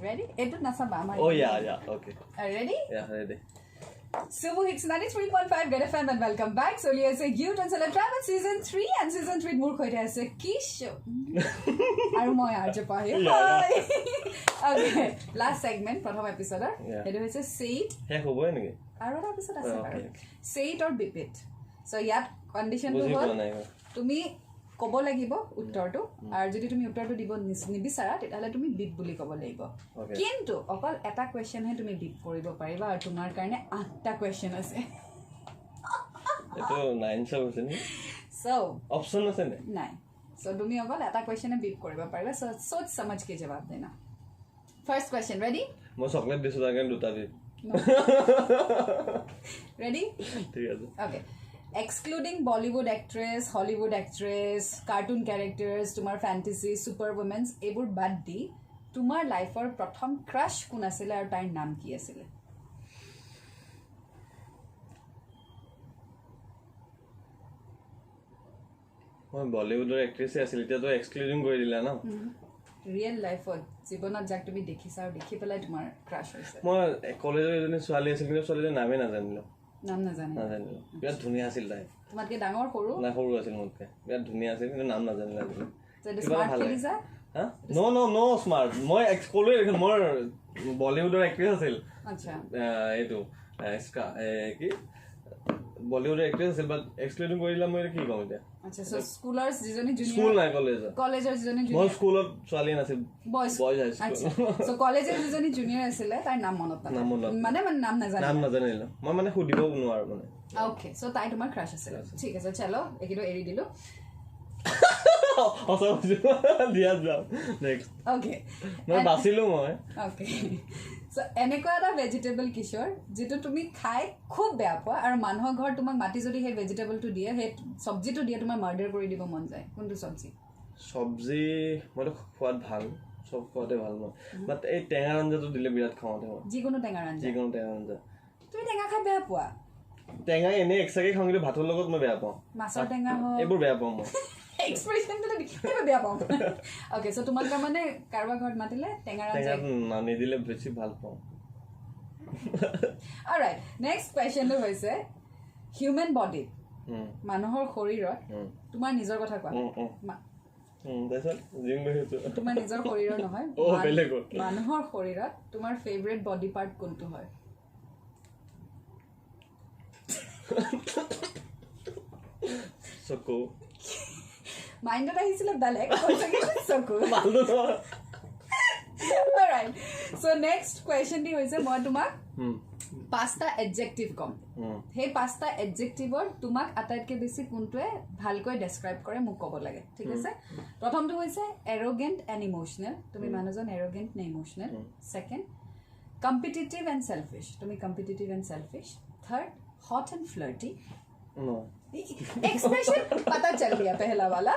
ready? Eto nasaba amar. Oh yeah, okay. Are you ready? Yeah, ready. So it's 93.5 Red FM and welcome back. So here's a Youth and Celeb Travel Season 3 and Season 3 more khoite ase Kishor. Aru moi arje Pahi. Okay, last segment prothom episode eto hoise say it. He hobo niki? Aru eta episode ase paru. Say it or beep it. So yat condition to hol tumi kobo lagibo uttorটো আৰু যদি তুমি উত্তৰটো দিব নিবিচাৰা তেতিয়ালে তুমি beep বুলি কব লাগিব কিন্তু অকল এটা কোৱেশ্চন হে তুমি বিপ কৰিব পাৰিবা আৰু তোমাৰ কাৰণে 8টা কোৱেশ্চন আছে এটো 9 সব আছে নি সো অপচন আছে নে নাই সো তুমি অকল এটা কোৱেশ্চন হে বিপ কৰিব পাৰিবা সো সোচ समझ के जवाब देना फर्स्ट क्वेश्चन रेडी মই চকলেট দিছো তাকে দুটা দি रेडी ঠিক আছে okay Excluding Bollywood actress, Hollywood actress, cartoon characters, tumar fantasy, superwomen, ebur bad di, tumar life or prothom crush kun asile aru tar naam ki asile? মই বলিউডৰ actress আছিল এতিয়া তো এক্সক্লুডিং কৰি দিলা না ৰিয়েল লাইফত জীৱনত যাক তুমি দেখিছা আৰু দেখি পেলাই তোমাৰ ক্ৰাশ হৈছে মই কলেজৰ এজনী ছোৱালী আছিল কিন্তু ছোৱালীৰ নামে নাজানিলো নাম নাজানিলো বিৰাট ধুনীয়া আছিল তাই তোমাতকে ডাঙৰ সৰু না সৰু আছিল মোতকে বিৰাট ধুনীয়া আছিল কিন্তু নাম নাজানিলো যদি স্মাৰ্ট খেলিছা হা নো স্মাৰ্ট মই কলোৱে দেখোন মোৰ বলিউডৰ এক্ট্ৰেছ আছিল আচ্ছা এইটো কি বলিউডৰ এক্ট্ৰেছ আছিল বাট এক্সক্লুডিং কৰি দিলা মই কি কম এতিয়া আচ্ছা সো স্কুলাৰ যিজনী জুনিয়ৰ স্কুল নাই কলেজৰ যিজনী জুনিয়ৰ মই স্কুলত ছোৱালী নাছিল বয়জ হাই স্কুল সো কলেজৰ যিজনী জুনিয়ৰ আছিল তাই নাম মনত মানে নাম নাজানিলো মই মানে সুধিব নোৱাৰো মানে ওকে সো তাই তোমাৰ ক্ৰাশ আছিল ঠিক আছে চলো একিটো এৰি দিলো দিয়া যাও নেক্সট ওকে মই বাছিলো মই ওকে সো এনেকুৱা এটা ভেজিটেবল কিশোৰ যেটো তুমি খাই খুব বেয়া পোৱা আৰু মানুহৰ ঘৰ তোমাক মাটি যদি হে ভেজিটেবলটো দিয়ে হে সবজিটো দিয়ে তোমাৰ মাৰ্ডাৰ কৰি দিব মন যায় কোনটো সবজি মইতো খোৱাত ভাল সব খোৱাতে ভাল মই বাট এই টেঙা আঞ্জাটো দিলে বিৰাট খাওঁতে মই যিকোনো টেঙা আঞ্জা তুমি টেঙা খাই বেয়া পোৱা টেঙা এনে একসাকে খাওঁ কিন্তু ভাতৰ লগত মই বেয়া পাওঁ মাছৰ টেঙা হয় এইবোৰ বেয়া পাওঁ মই এক্সপ্ৰেছনটো দেখি বেয়া পাওঁ ওকে সো তোমাক মানে কাৰবা ঘৰত মাতিলে টেঙা আঞ্জা নানি দিলে বেছি ভাল পাওঁ অলৰাইট নেক্সট কোৱেশ্চনটো হৈছে হিউম্যান বডি মানুহৰ শৰীৰত তোমাৰ নিজৰ কথা কোৱা তোমাৰ নিজৰ শৰীৰৰ নহয় মানুহৰ শৰীৰত তোমাৰ ফেভৰেট বডি পাৰ্ট কোনটো হয় চকু মাইন্ডত আহিছিলে বেলেগ চকু অলৰাইট সো নেক্সট কোৱেশ্চন দি হৈছে মই তোমাক পাঁচটা এডজেক্টিভ কম সেই পাঁচটা এডজেক্টিভৰ তোমাক আটাইতকৈ বেছি কোনটোৱে ভালকৈ ডেছক্ৰাইব কৰে মোক ক'ব লাগে ঠিক আছে প্ৰথমটো হৈছে এৰোগেন্ট এণ্ড ইমোশনেল তুমি মানুহজন এৰোগেন্ট নে emotional second competitive and selfish তুমি competitive and selfish third hot and flirty expression पता चल गया पहला वाला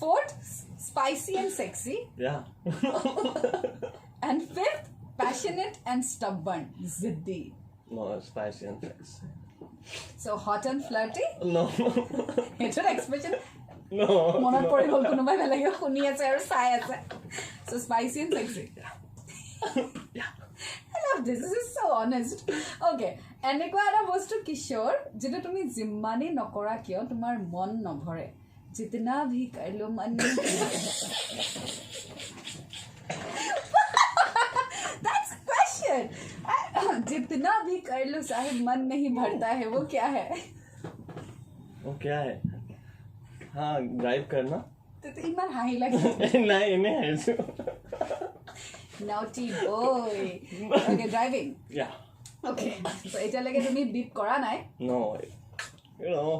fourth spicy and sexy and fifth passionate and stubborn जिद्दी no spicy and sexy so hot and flirty no it's expression no মনত পৰি গল কোনোবাই বেলেগে শুনি আছে আৰু চাই আছে so spicy and sexy I love this. This is so honest. Okay. এনেকুৱা এটা বস্তু কিশোৰ যেটা তুমি জিম্মানি নকৰা কিয় তোমাৰ মন নভৰে जितना भी कर लो मन That's a question. जितना भी कर लो साहिब मन नहीं भरता है वो क्या है हाँ ड्राइव करना तो इमान हाई लगे नहीं नहीं Naughty boy. Okay, driving. Yeah. Okay. So এতিয়ালৈকে তুমি বিপ কৰা নাই? No. You know.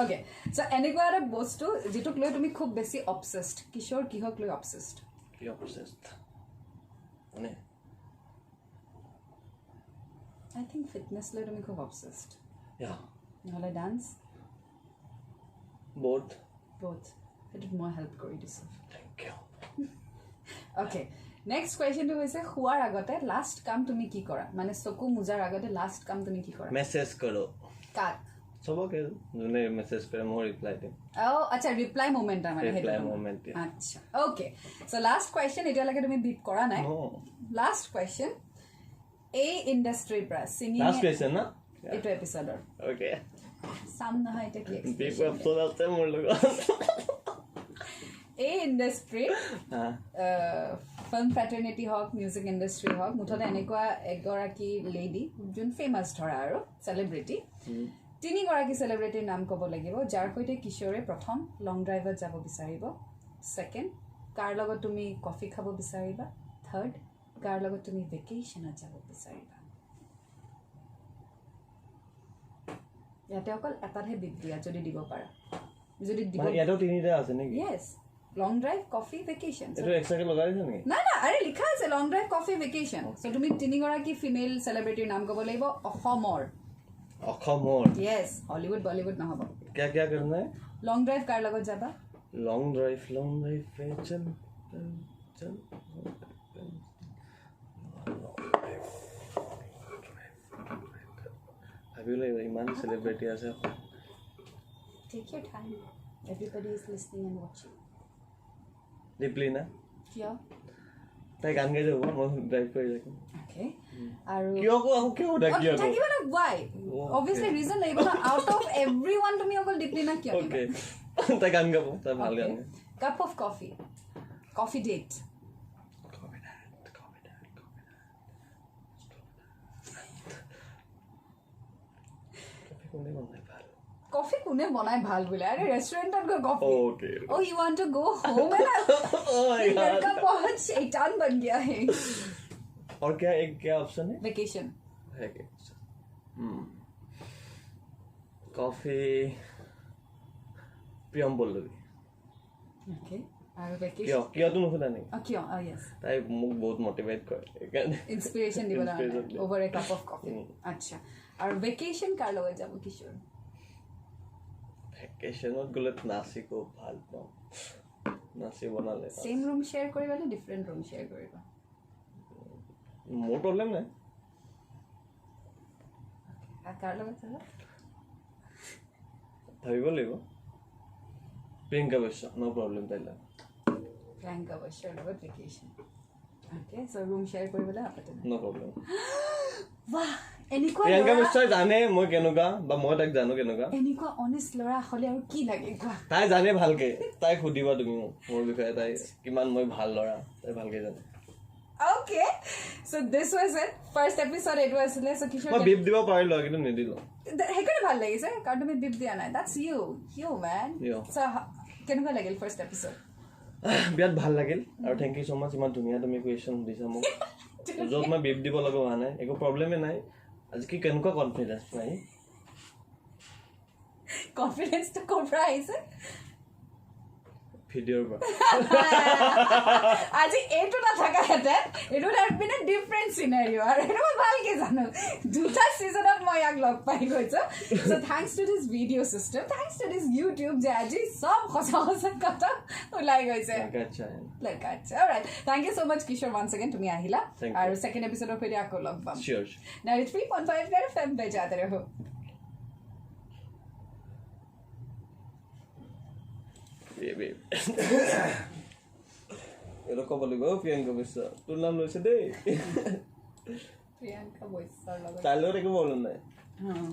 Okay. So এনেকুৱা এটা বস্তু যেটোক লৈ তুমি খুব বেছি obsessed. কিশোৰ কিহক লৈ obsessed? কি obsessed? মানে I think fitness লৈ তুমি খুব obsessed. Yeah. নহলে dance? Both. It more help কৰি দিছো Thank you. Okay, next question to হৈছে খুৱাৰ আগতে লাষ্ট কাম তুমি কি কৰা মানে চকু মুজাৰ আগতে লাষ্ট কাম তুমি কি কৰা মেসেজ কৰো কাক চবকে যোনে মেছেজ কৰে মই ৰিপ্লাই দিম আচ্ছা ৰিপ্লাই মোমেন্ট মানে ৰিপ্লাই মোমেন্ট আচ্ছা ওকে সো লাষ্ট কোৱেশ্চন এতিয়ালৈকে তুমি বিপ কৰা নাই লাষ্ট কোৱেশ্চন এই ইন্ডাষ্ট্ৰিৰ পৰা সিঙ্গিং লাষ্ট কোৱেশ্চন না এইটো এপিসোডৰ ওকে সাম নহয় এটা কি বিপ এপিসোড আছে মোৰ লগত এই ইন্ডাষ্ট্ৰি ফিল্ম ফ্ৰেটাৰ্নিটি হওক মিউজিক ইন্ডাষ্ট্ৰি হওক মুঠতে এনেকুৱা এগৰাকী লেডি যোন ফেমাছ ধৰা আৰু চেলিব্ৰিটি তিনিগৰাকী চেলিব্ৰিটিৰ নাম ক'ব লাগিব যাৰ সৈতে কিশোৰে প্ৰথম লং ড্ৰাইভত যাব বিচাৰিব সেকেন্ড কাৰ লগত তুমি কফি খাব বিচাৰিবা থাৰ্ড কাৰ লগত তুমি ভেকেশ্যনত যাব বিচাৰিবা ইয়াতে অকল এটাহে বিপ দিয়া যদি দিব পাৰা যদি দিব ইয়াতো তিনিটা আছে নেকি ইয়েছ লং ড্ৰাইভ কফি ভেকেশ্যন এটো এক্সট্ৰাকে লগাই দিছ নেকি না না আৰে লিখা আছে লং ড্ৰাইভ কফি ভেকেশ্যন সো তুমি তিনিগৰাকী ফিমেল চেলিব্ৰিটিৰ নাম ক'ব লাগিব অসমৰ yes Hollywood Bollywood na hobo क्या करना है long drive कार लगत जाबा long drive पे चल अभी ले इमान सेलिब्रिटी আছে take your time everybody is listening and watching deeply na क्या তাই গান গাই যাব মই ড্রাইভ কৰি যাম okay আৰু কিয় ডাকিও ডাকিবা না why obviously reason লাগিব না out of everyone তুমি অকল ডিপলি না কিয় okay তাই গান গাব তাই ভাল গান cup of coffee date coffee কোনে বনাই ভাল বলে আরে রেস্টুরেন্টত গো coffee okay oh you want to go home and oh my god लड़का बहुत शैतान बन गया है और क्या ऑप्शन है वेकेशन कॉफी प्रियम बोल लो ओके और वेकेशन क्यों तुम खुदा नहीं क्यों यस ताई मुझे बहुत मोटिवेट कर इंस्पिरेशन दिबला over a cup of coffee अच्छा और वेकेशन कार लगे जाबो किशोर वेकेशনত গলে নাচি কো ভাল পাও নাচি বনালে সেম রুম শেয়ার করিবা না ডিফারেন্ট রুম শেয়ার করিবা মোৰ প্ৰবলেম নাই কাৰ লগত যাব ভাবিব লাগিব প্ৰিয়ংকা বৈশ্য নো প্ৰবলেম তাইলা প্ৰিয়ংকা বৈশ্যৰ লগত vacation okay so room share কৰিবলে আপতে নো প্ৰবলেম বাহ এনেকুৱা প্ৰিয়ংকা বৈশ্য জানে মই কেনেকুৱা বা মই তাক জানো কেনেকুৱা এনেকুৱা অনেষ্ট লৰা হলে আৰু কি লাগে কোৱা তাই জানে ভালকে তাই খুদিবা তুমি মোৰ বিষয়ে তাই কিমান মই ভাল লৰা তাই ভালকে জানে Okay, so this was it. First episode it was so Kishor. মই বিপ দিব পাৰিলো কিন্তু নিদিলো হেকৰে ভাল লাগিছে কাৰণ তুমি বিপ দিয়া নাই that's you man Yeah. so কেনেকুৱা লাগিল first episode বিয়াত ভাল লাগিল আৰু থ্যাংক ইউ সো মাচ ইমান ধুনীয়া তুমি কোৱেশ্চন দিছা মোক যত মই বিপ দিব লগা হোৱা নাই একো প্ৰবলেমে নাই আজি কি কেনেকুৱা কনফিডেন্স নাই কনফিডেন্স তো কোবৰা আহিছে ভিডিঅ'ৰ পৰা আজি এইটো না থাকা হেতে এইটো have been a different scenario আর এটা মই ভালকে জানো দুটা সিজনত মই ইয়াক লগ পাই গৈছো so thanks to this video system thanks to this YouTube যে আজি সব খসা কথা ওলাই গৈছে লাইক আচ্ছা অলরাইট থ্যাংক ইউ সো মাচ কিশোর ওয়ান্স अगेन তুমি আহিলা আর সেকেন্ড এপিসোডৰ ফেৰি আকৌ লগ পাম শিওৰ 93.5 ৰেড এফএম বেজাতে ৰহো এৰকম বলি গো প্ৰিয়াঙ্কা বৈশ্য তোৰ নাম লইছে দেই প্ৰিয়াঙ্কা বৈশ্যৰ লগত তাইলৈ একো বল নাই হ্যাঁ